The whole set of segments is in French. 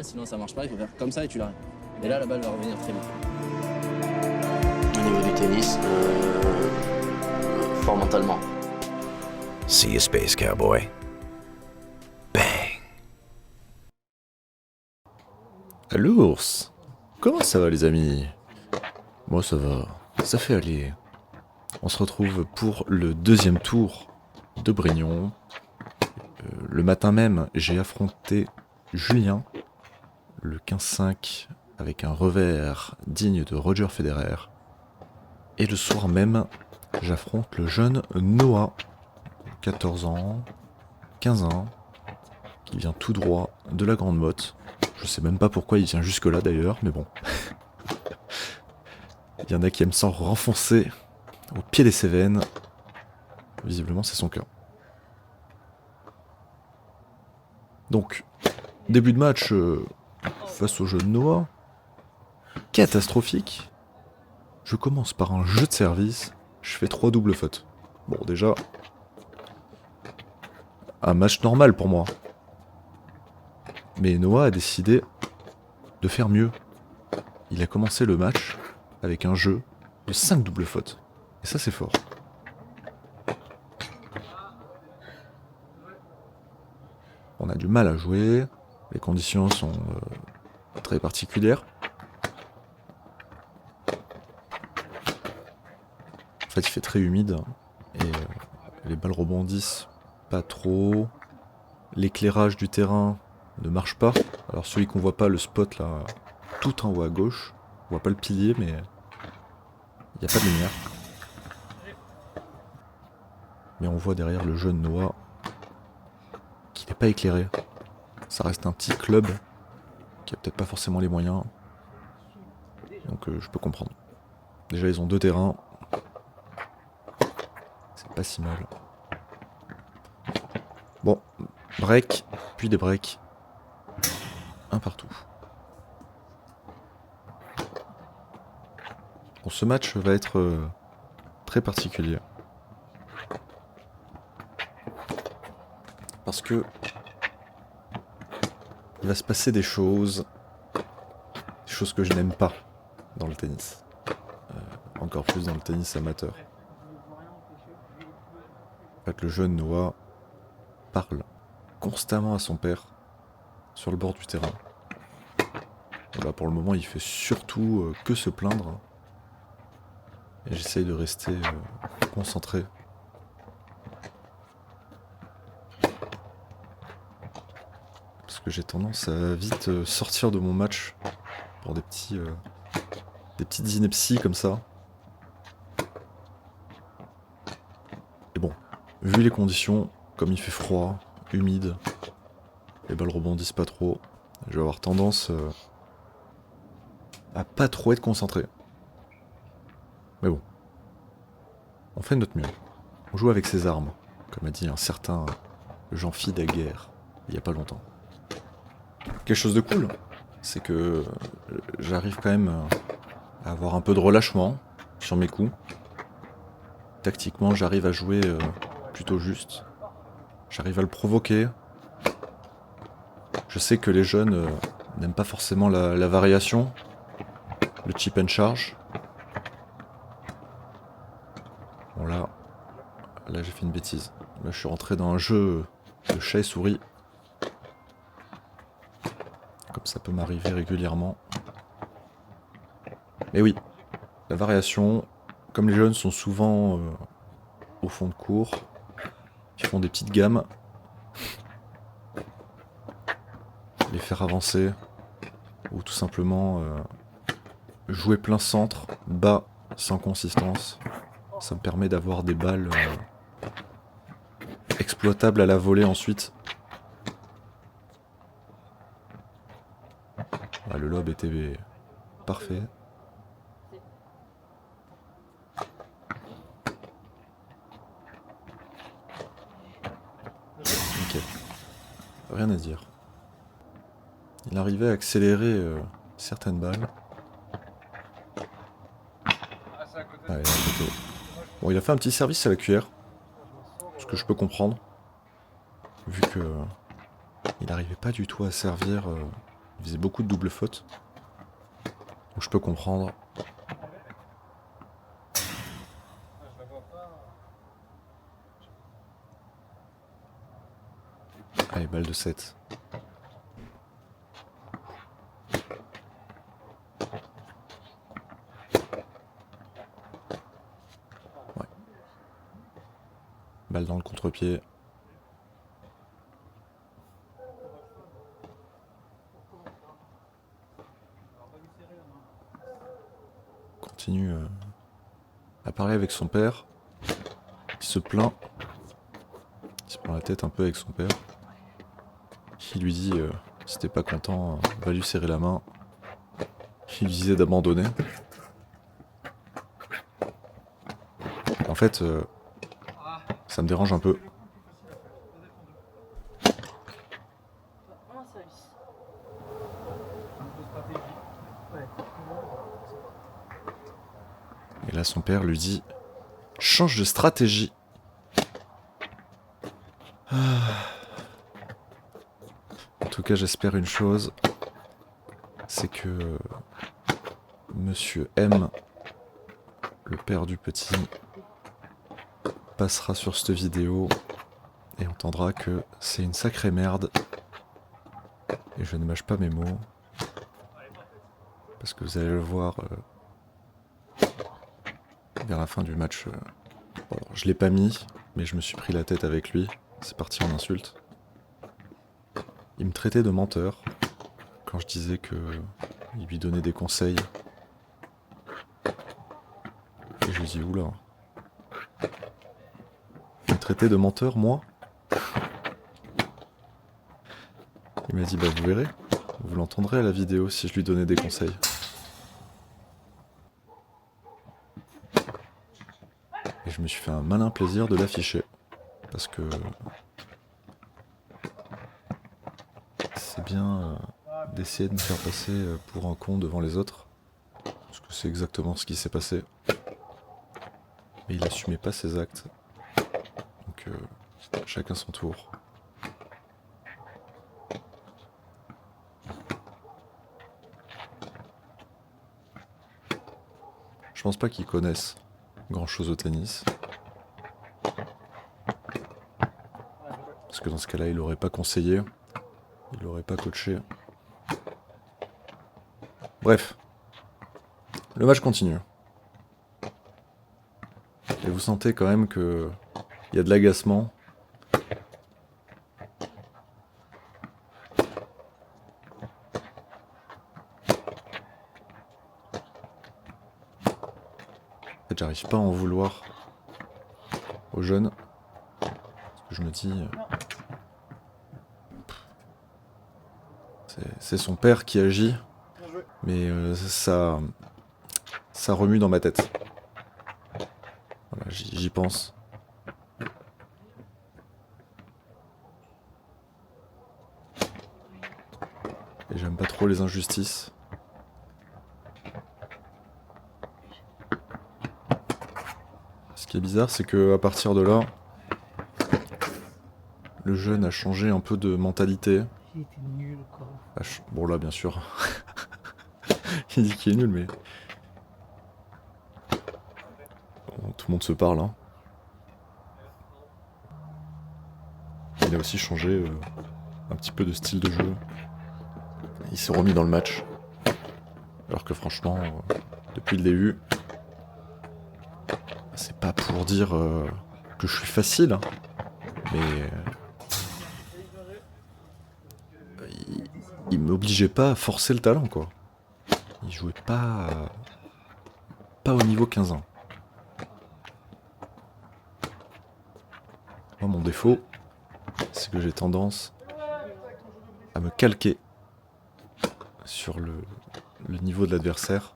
Sinon ça marche pas, il faut faire comme ça et tu l'arrêtes. Et là, la balle va revenir très vite. Au niveau du tennis, fort mentalement. See you, Space Cowboy. Bang. L'ours, comment ça va les amis? Moi ça va, ça fait aller. On se retrouve pour le deuxième tour de Brignon. Le matin même, j'ai affronté Julien, le 15-5 avec un revers digne de Roger Federer. Et le soir même, j'affronte le jeune Noah, 14 ans, 15 ans, qui vient tout droit de la Grande Motte. Je sais même pas pourquoi il vient jusque là d'ailleurs, mais bon. Il y en a qui aiment s'en renfoncer au pied des Cévennes. Visiblement c'est son cas. Donc, début de match face au jeune Noah, catastrophique. Je commence par un jeu de service, je fais 3 doubles fautes. Bon déjà, un match normal pour moi. Mais Noah a décidé de faire mieux. Il a commencé le match avec un jeu de 5 doubles fautes. Et ça c'est fort. On a du mal à jouer, les conditions sont très particulières. En fait il fait très humide et les balles rebondissent pas trop. L'éclairage du terrain ne marche pas. Alors celui qu'on voit pas, le spot là, tout en haut à gauche, on voit pas le pilier mais il n'y a pas de lumière. Mais on voit derrière le jeune Noah qui n'est pas éclairé. Ça reste un petit club qui a peut-être pas forcément les moyens. Donc je peux comprendre. Déjà ils ont 2 terrains. C'est pas si mal. Bon, break, puis des breaks. Un partout. Bon, ce match va être très particulier. Parce que il va se passer des choses que je n'aime pas dans le tennis. Encore plus dans le tennis amateur. En fait, le jeune Noah parle constamment à son père sur le bord du terrain. Voilà, pour le moment, il fait surtout que se plaindre. Et j'essaye de rester concentré. Parce que j'ai tendance à vite sortir de mon match pour des petites inepties comme ça. Et bon, vu les conditions, comme il fait froid, humide, les balles rebondissent pas trop, je vais avoir tendance à pas trop être concentré. Mais bon, on fait de notre mieux. On joue avec ses armes, comme a dit un certain Jean-Philippe Daguerre, il y a pas longtemps. Quelque chose de cool, c'est que j'arrive quand même à avoir un peu de relâchement sur mes coups. Tactiquement, j'arrive à jouer plutôt juste. J'arrive à le provoquer. Je sais que les jeunes n'aiment pas forcément la variation, le chip and charge. Bon là j'ai fait une bêtise. Là je suis rentré dans un jeu de chat et souris. Comme ça peut m'arriver régulièrement. Mais oui, la variation, comme les jeunes sont souvent au fond de cours, ils font des petites gammes. Les faire avancer, ou tout simplement jouer plein centre, bas, sans consistance. Ça me permet d'avoir des balles exploitables à la volée ensuite. Ah, le lob était parfait. Ok. Rien à dire. Il arrivait à accélérer certaines balles. Ah, il est à côté. Bon, il a fait un petit service à la cuillère. Ce que je peux comprendre. Vu que il n'arrivait pas du tout à servir Il faisait beaucoup de doubles fautes. Donc je peux comprendre. Allez, balle de 7. Ouais. Balle dans le contre-pied. Continue à parler avec son père. Il se plaint. Il se prend la tête un peu avec son père. Il lui dit si t'es pas content, va lui serrer la main. Il lui disait d'abandonner. En fait, ça me dérange un peu. Et là, son père lui dit change de stratégie. En tout cas, j'espère une chose, c'est que Monsieur M, le père du petit, passera sur cette vidéo et entendra que c'est une sacrée merde. Et je ne mâche pas mes mots, parce que vous allez le voir vers la fin du match. Bon, je l'ai pas mis, mais je me suis pris la tête avec lui. C'est parti en insulte. Il me traitait de menteur quand je disais que il lui donnait des conseils. Et je lui dis oula. Il me traitait de menteur, moi? Il m'a dit bah vous verrez, vous l'entendrez à la vidéo si je lui donnais des conseils. Et je me suis fait un malin plaisir de l'afficher. Parce que c'est bien d'essayer de me faire passer pour un con devant les autres. Parce que c'est exactement ce qui s'est passé. Mais il assumait pas ses actes. Donc chacun son tour. Je pense pas qu'ils connaissent grand chose au tennis. Parce que dans ce cas-là, il aurait pas conseillé. Il aurait pas coaché. Bref. Le match continue. Et vous sentez quand même que il y a de l'agacement. En fait, j'arrive pas à en vouloir aux jeunes. Parce que je me dis... c'est son père qui agit. Mais ça remue dans ma tête. Voilà, j'y pense. Et j'aime pas trop les injustices. Ce qui est bizarre, c'est que à partir de là, le jeune a changé un peu de mentalité. Il était nul, quoi. Bon là, bien sûr. Il dit qu'il est nul, mais... Bon, tout le monde se parle, hein. Il a aussi changé un petit peu de style de jeu. Il s'est remis dans le match. Alors que franchement, depuis le début, c'est pas pour dire que je suis facile, hein, mais il m'obligeait pas à forcer le talent, quoi. Il jouait pas au niveau 15 ans. Moi, mon défaut, c'est que j'ai tendance à me calquer sur le niveau de l'adversaire.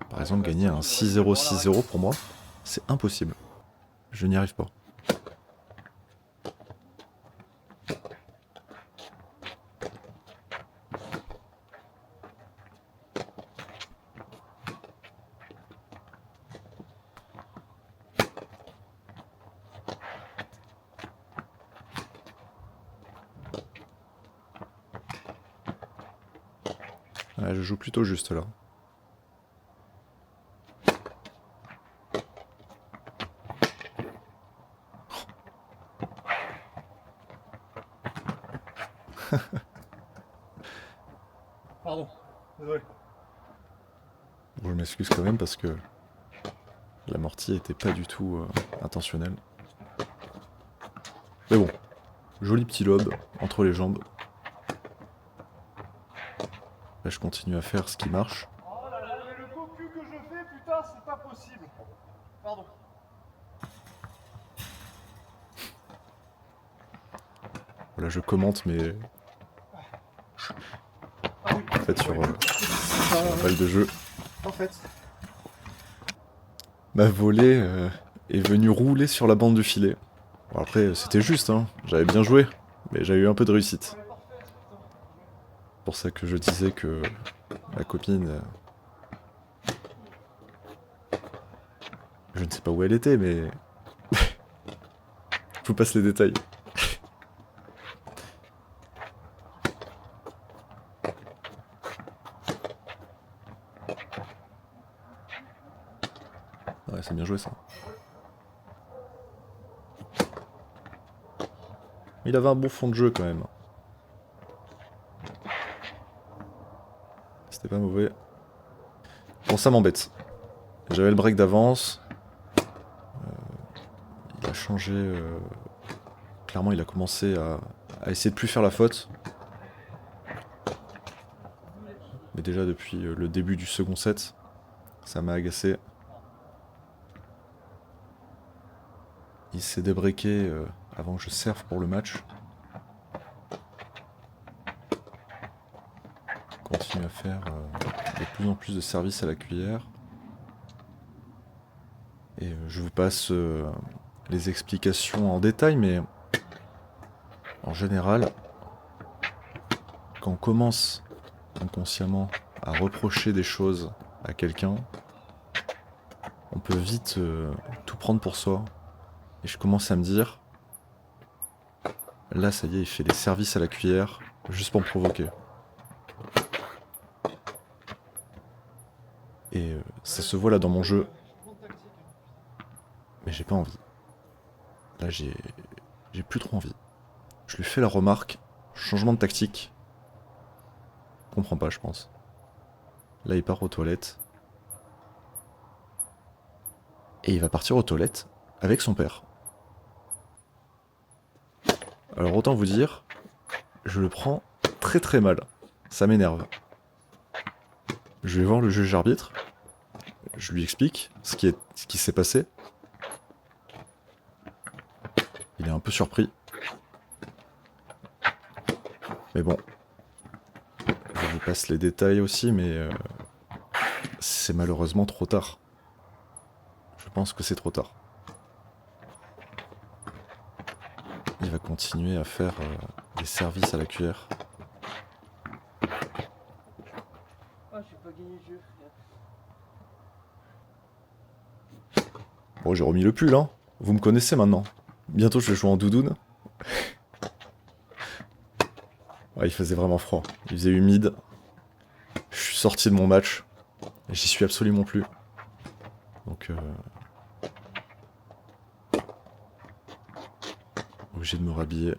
Par exemple, gagner un 6-0, 6-0 pour moi, c'est impossible. Je n'y arrive pas. Ouais, je joue plutôt juste là. Pardon, désolé. Bon, je m'excuse quand même parce que l'amorti était pas du tout intentionnel. Mais bon, joli petit lob entre les jambes. Là, je continue à faire ce qui marche. Oh là là, mais le cocu que je fais, putain, c'est pas possible. Pardon. Voilà, je commente, mais Ah oui. en fait sur la balle de jeu, En fait. ma volée est venue rouler sur la bande du filet. Bon, après, c'était juste, hein. J'avais bien joué, mais j'ai eu un peu de réussite. C'est pour ça que je disais que ma copine... je ne sais pas où elle était, mais... je vous passe les détails. Ouais, c'est bien joué ça. Il avait un bon fond de jeu quand même. C'était pas mauvais. Bon, ça m'embête. J'avais le break d'avance. Il a changé... clairement, il a commencé à essayer de plus faire la faute. Mais déjà depuis le début du second set, ça m'a agacé. Il s'est débreaké avant que je serve pour le match. Continue à faire de plus en plus de services à la cuillère. Et je vous passe les explications en détail, mais en général, quand on commence inconsciemment à reprocher des choses à quelqu'un, on peut vite tout prendre pour soi. Et je commence à me dire, là ça y est, il fait des services à la cuillère, juste pour me provoquer. Et ça se voit là dans mon jeu. Mais j'ai pas envie. Là j'ai plus trop envie. Je lui fais la remarque, changement de tactique. Il comprend pas, je pense. Là il part aux toilettes. Et il va partir aux toilettes avec son père. Alors autant vous dire, je le prends très très mal. Ça m'énerve. Je vais voir le juge arbitre. Je lui explique ce qui s'est passé. Il est un peu surpris. Mais bon. Je vous passe les détails aussi, mais c'est malheureusement trop tard. Je pense que c'est trop tard. Il va continuer à faire des services à la cuillère. Ah, j'ai pas gagné le jeu. Bon, j'ai remis le pull, hein. Vous me connaissez maintenant. Bientôt, je vais jouer en doudoune. Ouais, il faisait vraiment froid. Il faisait humide. Je suis sorti de mon match. Et j'y suis absolument plus. Donc, obligé de me rhabiller.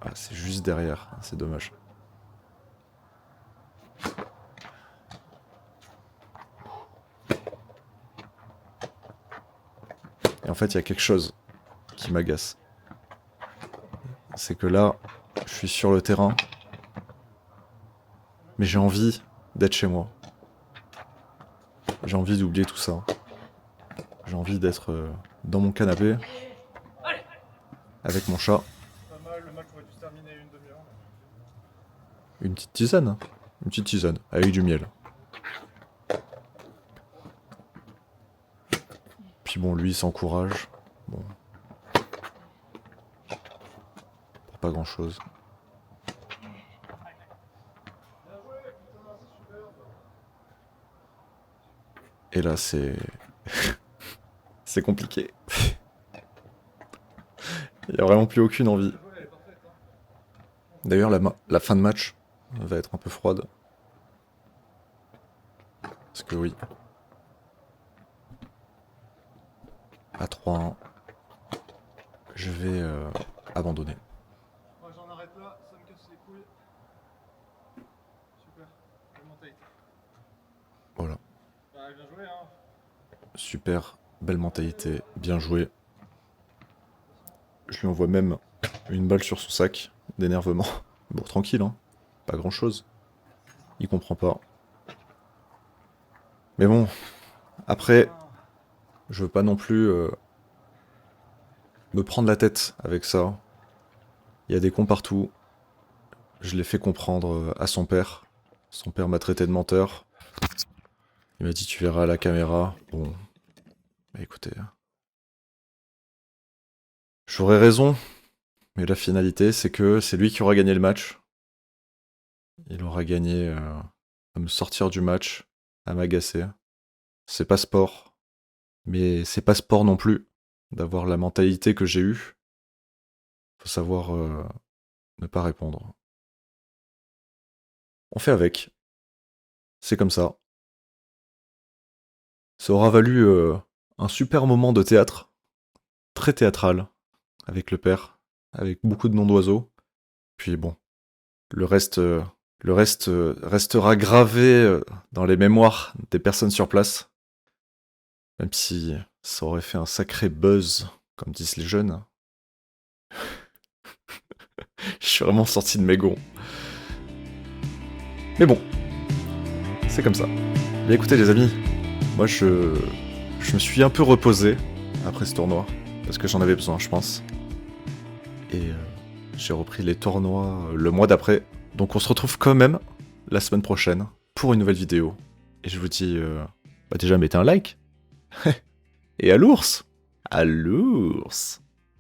Ah, c'est juste derrière. C'est dommage. Et en fait, il y a quelque chose qui m'agace. C'est que là, je suis sur le terrain, mais j'ai envie d'être chez moi. J'ai envie d'oublier tout ça. J'ai envie d'être dans mon canapé, avec mon chat. Pas mal, le match aurait dû se terminer une demi-heure. Une petite tisane. Hein. Une petite tisane, avec du miel. Puis bon, lui, il s'encourage. Bon. Pour pas grand-chose. Et là, c'est... c'est compliqué. Il n'y a vraiment plus aucune envie. D'ailleurs, la fin de match va être un peu froide. Parce que oui. À 3-1, je vais abandonner. Moi j'en arrête là, ça me casse les couilles. Super, belle mentalité. Voilà. Bah bien joué hein. Super, belle mentalité, bien joué. Je lui envoie même une balle sur son sac d'énervement. Bon, tranquille, hein. Pas grand chose. Il comprend pas. Mais bon, après, je veux pas non plus me prendre la tête avec ça. Il y a des cons partout. Je l'ai fait comprendre à son père. Son père m'a traité de menteur. Il m'a dit tu verras à la caméra. Bon, bah écoutez, j'aurais raison. Mais la finalité, c'est que c'est lui qui aura gagné le match. Il aura gagné à me sortir du match, à m'agacer. C'est pas sport. Mais c'est pas sport non plus d'avoir la mentalité que j'ai eue. Faut savoir ne pas répondre. On fait avec. C'est comme ça. Ça aura valu un super moment de théâtre. Très théâtral. Avec le père. Avec beaucoup de noms d'oiseaux. Puis bon. Le reste restera gravé dans les mémoires des personnes sur place. Même si ça aurait fait un sacré buzz, comme disent les jeunes. Je suis vraiment sorti de mes gonds. Mais bon, c'est comme ça. Bien écoutez les amis, moi je me suis un peu reposé après ce tournoi, parce que j'en avais besoin je pense. Et j'ai repris les tournois le mois d'après. Donc on se retrouve quand même la semaine prochaine pour une nouvelle vidéo. Et je vous dis, bah déjà mettez un like. Et à l'ours! À l'ours!